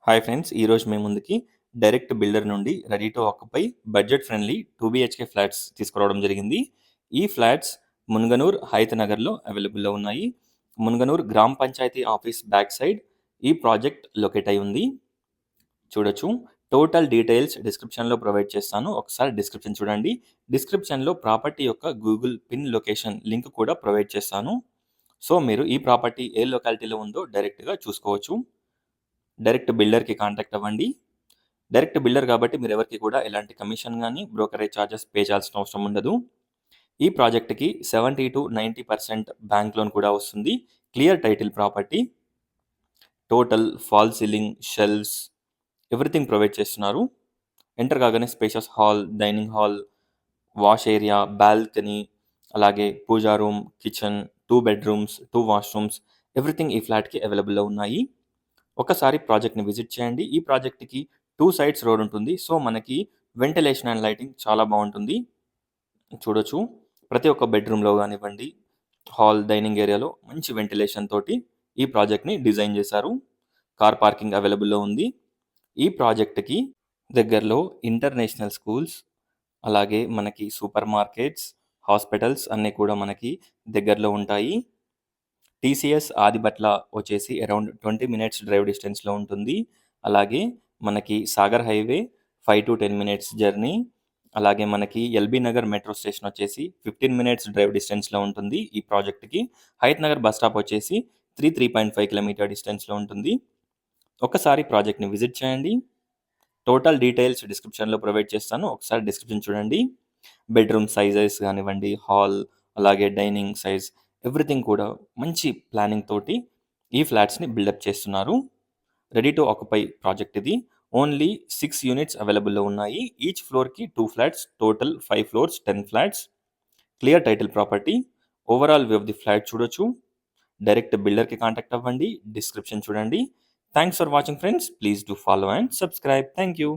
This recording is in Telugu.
హాయ్ ఫ్రెండ్స్, ఈరోజు మేము ముందుకి డైరెక్ట్ బిల్డర్ నుండి ready to occupy budget friendly 2 BHK flats తీసుకురావడం జరిగింది. ఈ ఫ్లాట్స్ మున్గనూర్ హైత్ నగర్లో అవైలబుల్లో ఉన్నాయి. మున్గనూర్ గ్రామ పంచాయతీ ఆఫీస్ బ్యాక్ సైడ్ ఈ ప్రాజెక్ట్ లొకేట్ అయి ఉంది. చూడొచ్చు. టోటల్ డీటెయిల్స్ డిస్క్రిప్షన్లో ప్రొవైడ్ చేస్తాను. ఒకసారి డిస్క్రిప్షన్ చూడండి. డిస్క్రిప్షన్లో ప్రాపర్టీ యొక్క గూగుల్ పిన్ లొకేషన్ లింక్ కూడా ప్రొవైడ్ చేస్తాను. సో మీరు ఈ ప్రాపర్టీ ఏ లొకాలిటీలో ఉందో డైరెక్ట్గా చూసుకోవచ్చు. డైరెక్ట్ బిల్డర్కి కాంటాక్ట్ అవ్వండి. డైరెక్ట్ బిల్డర్ కాబట్టి మీరు ఎవరికి కూడా ఎలాంటి కమిషన్ కానీ బ్రోకరేజ్ ఛార్జెస్ పే చేయాల్సిన అవసరం ఉండదు. ఈ ప్రాజెక్ట్కి 70-90% బ్యాంక్ లోన్ కూడా వస్తుంది. Clear title property, total fall ceiling, shelves, everything provide చేస్తున్నారు. ఎంటర్ కాగానే spacious hall, dining hall, wash area, balcony, అలాగే puja room, kitchen, 2 bedrooms, 2 washrooms, everything ఈ ఫ్లాట్కి అవైలబుల్లో ఉన్నాయి. ఒకసారి ప్రాజెక్ట్ని విజిట్ చేయండి. ఈ ప్రాజెక్ట్కి 2 సైడ్స్ రోడ్ ఉంటుంది. సో మనకి వెంటిలేషన్ అండ్ లైటింగ్ చాలా బాగుంటుంది. చూడొచ్చు. ప్రతి ఒక్క బెడ్రూమ్లో కానివ్వండి, హాల్, డైనింగ్ ఏరియాలో మంచి వెంటిలేషన్ తోటి ఈ ప్రాజెక్ట్ని డిజైన్ చేశారు. కార్ పార్కింగ్ అవైలబుల్లో ఉంది. ఈ ప్రాజెక్ట్కి దగ్గరలో ఇంటర్నేషనల్ స్కూల్స్, అలాగే మనకి సూపర్ మార్కెట్స్, హాస్పిటల్స్ అన్నీ కూడా మనకి దగ్గరలో ఉంటాయి. TCS ఆదిబట్ల వచ్చేసి అరౌండ్ 20 మినిట్స్ డ్రైవ్ డిస్టెన్స్లో ఉంటుంది. అలాగే మనకి సాగర్ హైవే 5-10 మినిట్స్ జర్నీ. అలాగే మనకి ఎల్బీ నగర్ మెట్రో స్టేషన్ వచ్చేసి 15 మినిట్స్ డ్రైవ్ డిస్టెన్స్లో ఉంటుంది ఈ ప్రాజెక్ట్కి. హైత్ నగర్ బస్ స్టాప్ వచ్చేసి 3.5 కిలోమీటర్ డిస్టెన్స్లో ఉంటుంది. ఒకసారి ప్రాజెక్ట్ని విజిట్ చేయండి. టోటల్ డీటెయిల్స్ డిస్క్రిప్షన్లో ప్రొవైడ్ చేస్తాను. ఒకసారి డిస్క్రిప్షన్ చూడండి. బెడ్రూమ్ సైజెస్ కానివ్వండి, హాల్, అలాగే డైనింగ్ సైజ్, ఎవ్రీథింగ్ కూడా మంచి ప్లానింగ్ తోటి ఈ ఫ్లాట్స్ని బిల్డప్ చేస్తున్నారు. రెడీ టు ఆక్యుపై ప్రాజెక్ట్ ఇది. ఓన్లీ 6 యూనిట్స్ అవైలబుల్లో ఉన్నాయి. ఈచ్ ఫ్లోర్కి 2 flats, total 5 floors, 10 flats. Clear title property. Overall view of the flat చూడొచ్చు. డైరెక్ట్ బిల్డర్కి కాంటాక్ట్ అవ్వండి. డిస్క్రిప్షన్ చూడండి. Thanks for watching friends. Please do follow and subscribe. Thank you.